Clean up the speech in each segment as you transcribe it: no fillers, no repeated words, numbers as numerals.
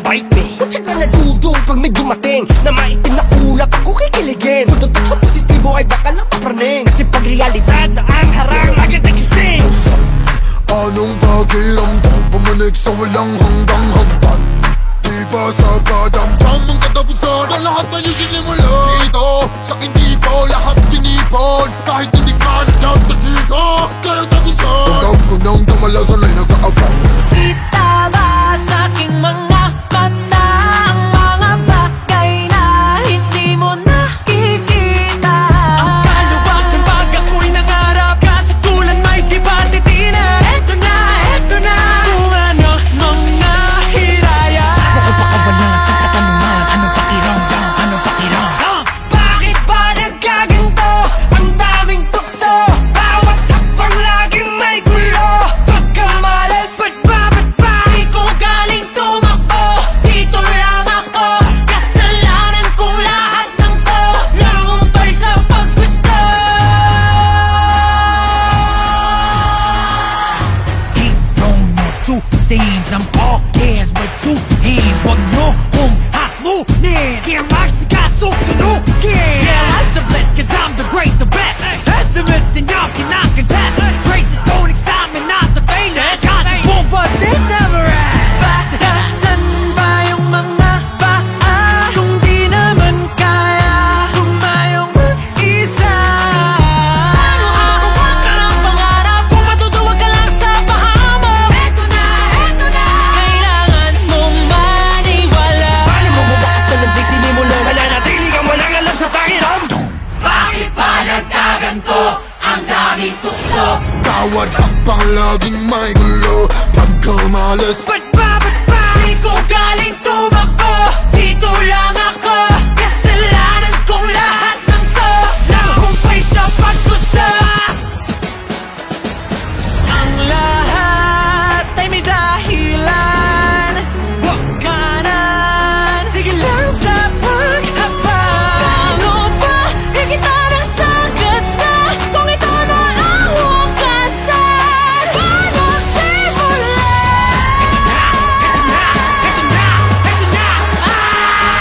bite me. Kutsa ka nadudong pag may dumating na maitim na ulap ako kikiligin. Kung tutok sa positibo ay baka lang papraning. Kasi pag realidad na ang harang agad nagising. Anong pakiramdam? Pumanik sa walang hanggang hagdan. Di ba sa kadamdam ang katapusan ang lahat na isinimula? Dito, sa dito, lahat tinipon. Kahit hindi ka nagtatagika, kaya tagusan. Pagkab ko ng damalasan ay nag-aabang. Kita ba sa aking mga mata ang mga bagay na hindi mo nakikita? Ang kaluwakan pag ako'y nangarap, kasatulan may kipatitina. Eto na kung ano mga hiraya. Ako pakawalan sa katanungan, anong pakiramdam, anong pakiramdam? Bakit ba nagkaganto? Ang daming tukso, bawat hakbang laging may gulo. Pagkamalas, ba't ba di ko galing tumakbo? Dito lang ako, kasalanan kong lahat ng to. Nangumpay sa paggusto. Hero no two scenes, I'm all ears with two hands. Wag nyo kung hamunin, kaya magsikasunugin. Yeah, life's a bliss, cause I'm the great, the best. Pessimist and y'all cannot contest. Graces don't excite me, not the famous. Gospel, but this never ends. Nasaan ba yung mga paa? Kung di naman kaya tumayong mag-isa. Paano hahawa ka ng pangarap kung matutuwag ka lang sa paha mo? Eto na kailangan mong maniwala. Paano mo mabakasan ng di sinimulan? Mananatili kang walang alam sa pakiramdam. Bakit ba nagkaganto? Ang daming tukso. Bawat hakbang laging may gulo. Pagkamalas, Ba't ba di ko galing tumakbo? Dito lang ako, kasalanan kong lahat ng to. Nahumpay sa paggusto. Ang lahat ay may dahilan. Huwag ka nan, sige lang sa paghabang. Ano ba, higita ng sagada? Kung ito na ang wakasan, paano simula?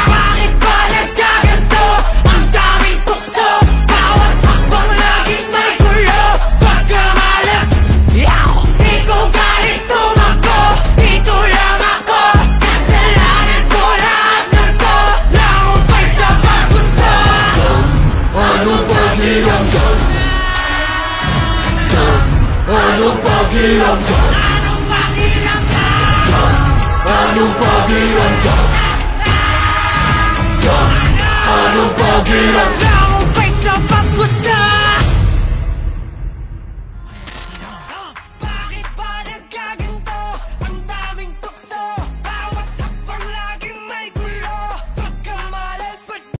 Bakit ba nagkaganto? Ang daming tukso, bawat hakbang laging may gulo. Pagkamalas, di ko galing tumakbo. Dito lang ako, kasalanan ko lahat ng to. Nangumpay sa paggusto. anong pakiramdam? Anong pakiramdam? Anong pakiramdam? Anong pakiramdam? Anong pakiramdam?